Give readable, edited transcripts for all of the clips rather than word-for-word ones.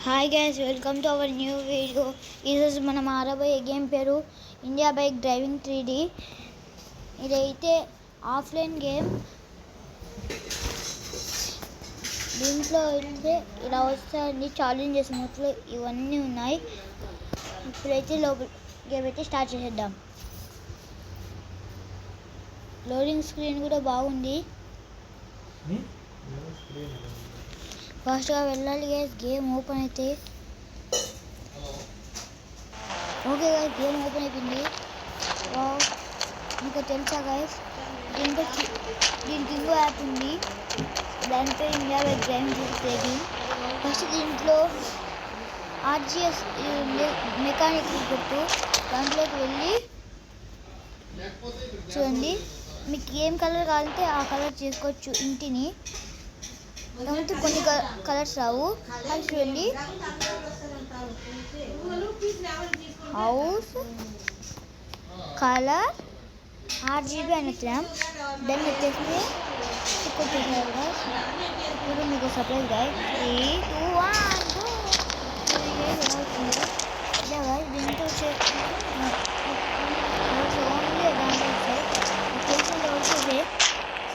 Hi guys, welcome to our new video. ఈరోజు మనం ఆడబోయే game పేరు ఇండియా బైక్ డ్రైవింగ్ 3D. ఇదైతే ఆఫ్లైన్ గేమ్. దీంట్లో అయితే ఇలా వస్తాయని ఛాలెంజెస్ మొత్తం ఇవన్నీ ఉన్నాయి. ఇప్పుడైతే లోపల గేమ్ అయితే స్టార్ట్ చేసేద్దాం. లోడింగ్ స్క్రీన్ కూడా బాగుంది. ఫాస్ట్గా వెళ్ళాలి గైస్. గేమ్ ఓపెన్ అయితే ఓకే గైస్, గేమ్ ఓపెన్ అయిపోయింది. మీకు తెలుసా గైస్, దీనికి ఇంకో యాప్ ఉంది. దానిపై India bike driving trading. First దీంట్లో ఆర్జిఎస్ మెకానిక్ గుర్తు, దాంట్లోకి వెళ్ళి చూడండి. మీకు ఏం కలర్ కావాలంటే ఆ కలర్ చేసుకోవచ్చు. ఇంటిని కాబట్టి కొన్ని కలర్స్ రావు. అది చూడండి, హౌస్ కలర్ ఆర్జీబీ అని వచ్చాం. దాన్ని వచ్చేస్తే కొట్టేసారు. ఇప్పుడు మీకు సర్ప్రైజ్ గాయ్. 3, 2, 1 దీంతో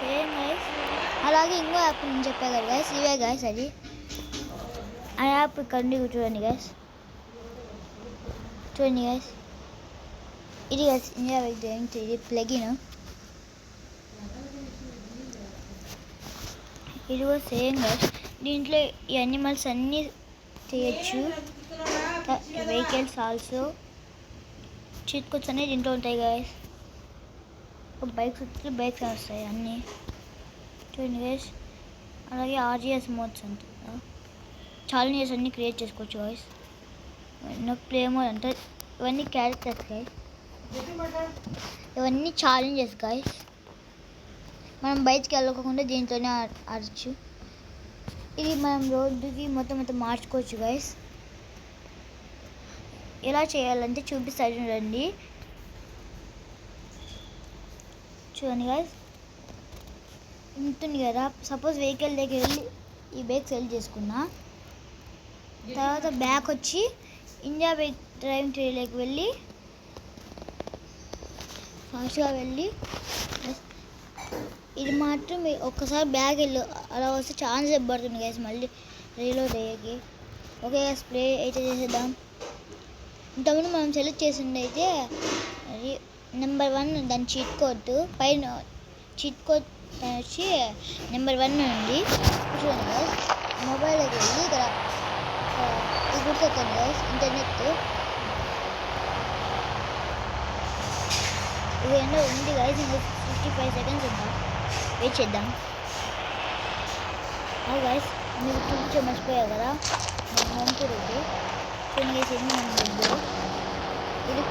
సేమ్ గైస్. అలాగే ఇంకో యాప్ నేను చెప్పా కదా గైస్, ఇవే గైస్. అది ఆ యాప్ కండి చూడండి గైస్. చూడండి గైస్, ఇది guys India bike driving 3D plugin. ఇది కూడా సేమ్ గైస్. దీంట్లో ఈ యానిమల్స్ అన్నీ చేయొచ్చు. వెహికల్స్ ఆల్సో చీట్ కోడ్స్ అనేవి దీంట్లో ఉంటాయి గైస్. బైక్స్ వచ్చి బైక్స్ వస్తాయి అన్నీ. చూడండి గైస్. అలాగే ఆర్జిఎస్ మోడ్స్ అంటే ఛాలెంజెస్ అన్నీ క్రియేట్ చేసుకోవచ్చు గైస్. ప్లే మోడ్ అంటే ఇవన్నీ క్యారెక్టర్స్ గైస్. ఇవన్నీ ఛాలెంజెస్ గైస్. మనం బయటికి వెళ్ళకుండా దీంట్లోనే ఆడచ్చు. ఇది మనం రోడ్డుకి మొత్తం మార్చుకోవచ్చు గైస్. ఎలా చేయాలంటే చూపిస్తాను చూడండి. చూడండి గైస్, ఉంటుంది కదా. సపోజ్ వెహికల్ దగ్గర వెళ్ళి ఈ బైక్ సెల్ చేసుకున్నా, తర్వాత బ్యాక్ వచ్చి ఇండియా బైక్ డ్రైవింగ్ 3Dలోకి వెళ్ళి ఫాస్ట్గా వెళ్ళి ఇది మాత్రం ఒక్కసారి బ్యాగ్ వెళ్ళి అలా వస్తే ఛాన్స్ పడుతుంది గైస్ మళ్ళీ రీలోడ్ అయ్యేకి. ఓకే గైస్, ప్లే అయితే చేసేద్దాం. ఇంతకుముందు మనం సెలెక్ట్ చేసింది అయితే నెంబర్ 1 దాని చీట్ కోడ్ పైన చీట్ కోడ్ వచ్చి నెంబర్ 1 ఉంది. చూడండి గైస్, మొబైల్లోకి వెళ్ళి ఇక్కడ ఇది గుర్తొస్తుంది గైస్, ఇంటర్నెట్. ఇది ఏంటో ఉంది గైస్. ఇంకా 55 సెకండ్స్ ఉందా, వెయిట్ చేద్దాం. అది గైస్ మీకు చూపించే మర్చిపోయావు కదా, మీకు హోమ్ తిరుగుతుంది. చూడండి గైస్, ఎన్ని ఉంది. ఇది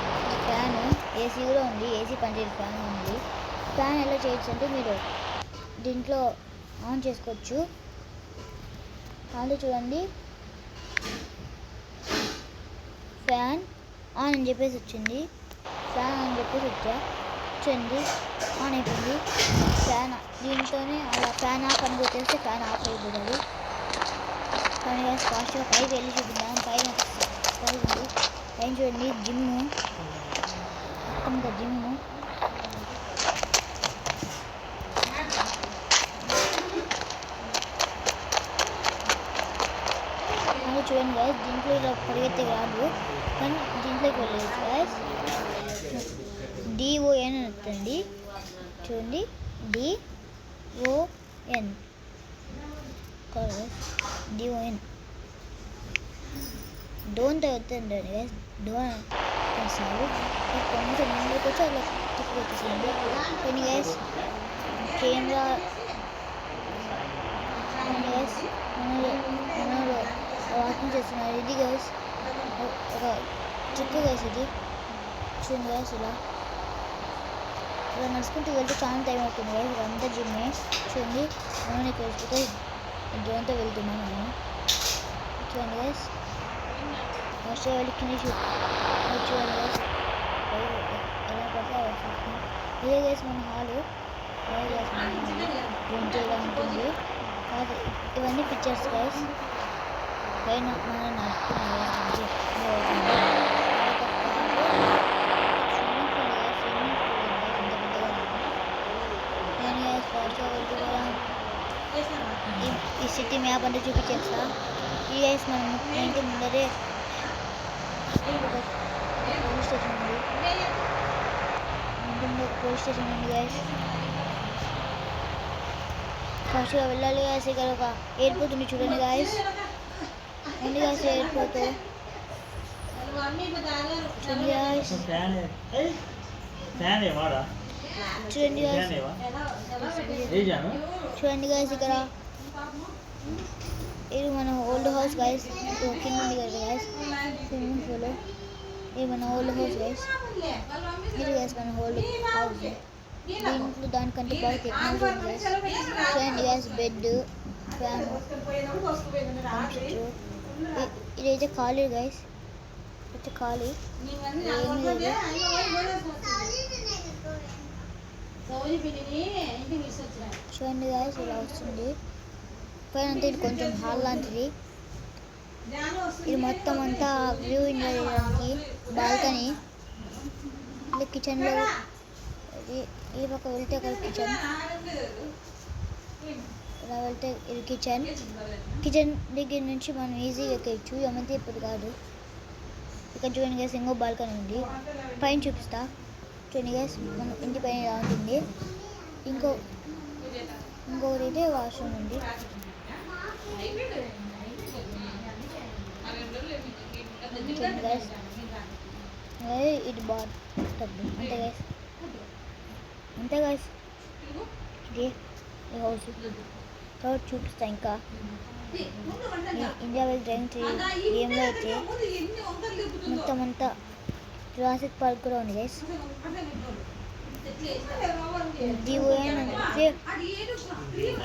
ఫ్యాను, ఏసీ కూడా ఉంది. ఏసీ పనిచేసే ఫ్యాన్ ఉంది. ఫ్యాన్ ఎలా చేయొచ్చు అంటే మీరు దీంట్లో ఆన్ చేసుకోవచ్చు. అంటే చూడండి, ఫ్యాన్ ఆన్ అని చెప్పేసి వచ్చింది. ఫ్యాన్ అని చెప్పేసి వచ్చా. చూడండి, ఆన్ అయిపోయింది ఫ్యాన్. దీంతోనే అలా ఫ్యాన్ ఆఫ్ అని కొట్టేస్తే ఫ్యాన్ ఆఫ్ అయిపోతుంది. కానీ ఫాస్ట్గా పైకి వెళ్ళి చూపిద్దాం. పైన ఉంది, పైన చూడండి జిమ్ము, ఇంకా జిమ్ము. చూడండి గైస్, దీంట్లో ఇలా పరిగెత్తే కాదు, కానీ దీంట్లోకి వెళ్ళలేదు గైస్. DON అని వస్తుంది. చూడండి, DON డోంట్ అవుతుంది గైస్. డోన్ వేసారు కొంచెం ముందుకు వచ్చి అలా తిప్పి వచ్చేసింది. కానీ గైస్ కెమెరా గైస్ మనలో వాకింగ్ చేస్తున్నారు. ఇది గైస్ ఒక ట్రిక్ గైస్. ఇది చూడండి గైస్, ఇలా నడుచుకుంటూ వెళ్తే చాలా టైం అవుతుంది గైస్. ఇదంతా జిమ్మే. చూడండి, మనం ఇక్కడ డ్రోన్తో వెళ్తున్నాం మనం. చూడండి గైస్, ఫస్ట్ వెళ్ళి కింద చూడండి గైస్, ఎలా పడితే వస్తుంది. ఇదే గైస్ మన హాలు. అదే గైస్ మన డ్రోన్ చేయడం ఉంటుంది. ఇవన్నీ పిక్చర్స్ గైస్. పైన మనం నడుపుకున్నాం ఈ సిటీ మ్యాప్ అంటే చూపించేస్తా. ఈ గైస్ మనం ఇంటి ముందరే పోలీస్ స్టేషన్ ఉంది. ఇంటి ముందు పోలీస్ స్టేషన్ ఉంది గైస్. ఫాస్ట్గా వెళ్ళాలి గైస్. ఇక్కడ ఒక ఎయిర్పోర్ట్ ఉంది చూడండి గైస్. ఉంది గైస్ ఎయిర్పోర్ట్ చూడండి గైస్. చూడండి గైస్. చూడండి గైస్ ఇక్కడ ఇది మన ఓల్డ్ హౌస్ గైస్. కింద ఉంది కదా గైస్ స్విమ్మింగ్ పూల్. ఇది మన ఓల్డ్ హౌస్ గైస్. ఇది గైస్ మన ఓల్డ్ హౌస్. దీంట్లో దానికంటే బాగా టెక్నాలజీ ఉంది గైస్. చూడండి గైస్ బెడ్ ఫ్యాన్ ఇదైతే ఖాళీ గైస్. అయితే ఖాళీ ఏమీ లేదు. చూడండి గైస్ ఇలా వస్తుంది. పైన అంతా ఇది కొంచెం హాల్ లాంటిది. ఇది మొత్తం అంతా వ్యూ ఎంజాయ్ చేయడానికి బాల్కనీ. ఇలా కిచెన్లో ఈ పక్క వెళ్తే ఒక కిచెన్, ఇలా వెళ్తే ఇది కిచెన్. కిచెన్ దగ్గర నుంచి మనం ఈజీగా ఎక్కొచ్చు. ఏమంటే ఇప్పుడు కాదు. ఇక్కడ చూడండి గైస్ ఇంకో బాల్కనీ ఉంది. పైన చూపిస్తా చూడండి గైస్. మన ఇంటి పైన ఇలా ఉంటుంది. ఇంకొకటి అయితే వాష్రూమ్ ఉంది. చూడండి గైస్ ఇది బార్ టబ్. అంతే గైస్ ఇది ఈ హౌస్. తర్వాత చూపిస్తా. ఇంకా ఇండియా వెళ్ళి డ్రైవింగ్ గేమ్లో అయితే మొత్తం అంతా జురాసిక్ పార్క్ కూడా ఉంది గైస్.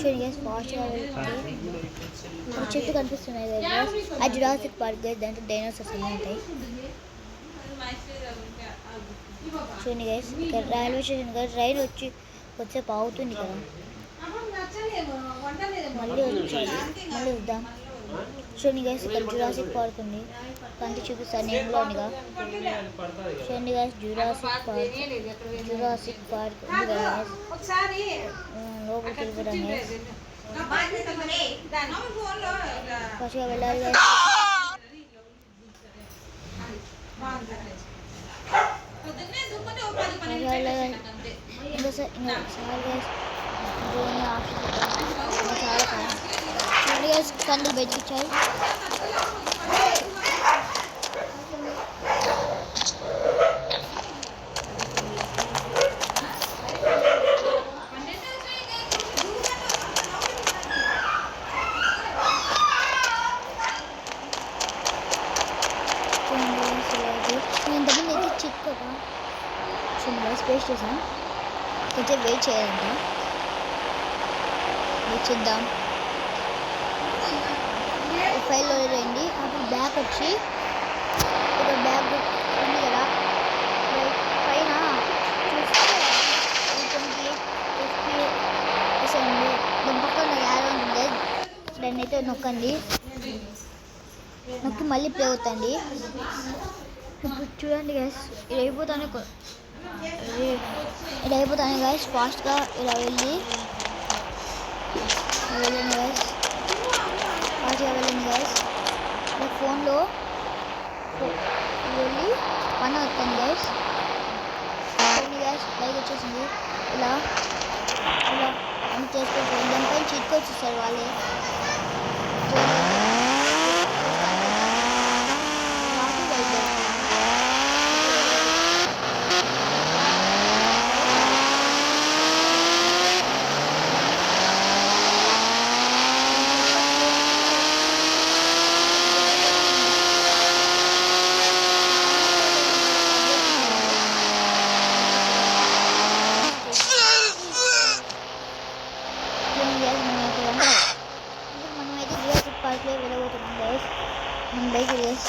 చూడండి గైస్ ఫాస్ట్గా వెళ్తుంది. చెట్టు కనిపిస్తున్నాయి గైస్. ఆ జురాసిక్ పార్క్ గైస్. దాంట్లో డైనోసార్స్ అన్నీ ఉంటాయి. చూడండి గైస్ ఇక్కడ రైల్వే స్టేషన్ కదా. రైలు వచ్చే పావుతుంది కదా. మళ్ళీ వద్దాం. చూడండి గైస్ ఇక్కడ జురాసిక్ పార్క్ ఉంది. కంటి చూపిస్తాను నేను కూడా ఉందిగా. చూడండి గైస్ జురాసిక్ పార్క్ ఉంది కదా గైస్. లోపలికి వెళ్ళిపోతాం గైస్. ఫస్ట్గా వెళ్ళాలి గైస్. చాలా గైస్ కందులు బయటికిచ్చాయి. ఇంతకుముందు అయితే చిక్కుగా చూడండి స్పేస్ చేసాం. కొంచెం వెయిట్ చేయాలంట. వెయిట్ చేద్దాం. ఫైల్లో రండి. అప్పుడు బ్యాగ్ వచ్చి ఇక్కడ బ్యాగ్ ఉంది కదా. పైన చూస్తే దాని పక్కన యారో ఉంటుంది. దాన్ని అయితే నొక్కండి. నొక్కి మళ్ళీ ప్లే అవుతుంది. ఇప్పుడు చూడండి గైస్ ఇది అయిపోతానే గైస్. ఫాస్ట్గా ఇలా వెళ్ళండి గైస్. ఫాస్ట్గా వెళ్ళండి గైస్. ఇలా ఫోన్లో వెళ్ళి పని వస్తుంది గైస్. చూడండి గైస్ లైక్ వచ్చేసింది. ఇలా అన్ని చేసుకోవచ్చు. దానిపైన చిట్టుకోవచ్చు సార్ వాళ్ళే. పార్క్లో వెళ్ళబోతున్నాం గైస్. మన బైక్ గైస్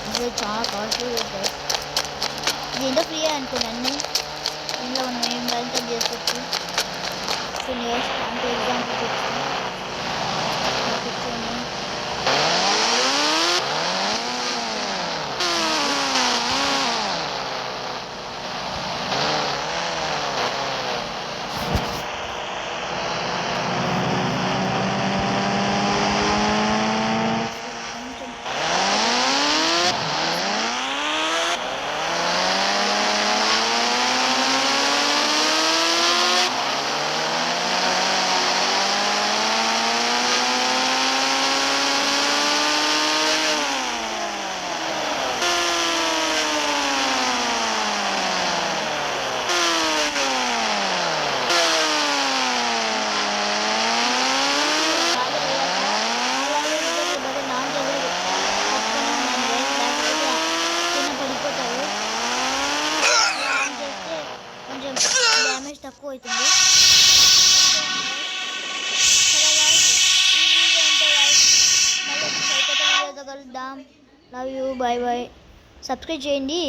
ఇది చాలా కాస్ట్లీ గైస్. దీంట్లో ఫ్రీ అనుకున్నాను. దీంట్లో మనం ఏం బంతం చేసుకోవచ్చు. గైస్ అంటే ఎగ్జాంపుల్ చెప్తాను. కలుద్దాం. Love you, bye bye. Subscribe చేయండి.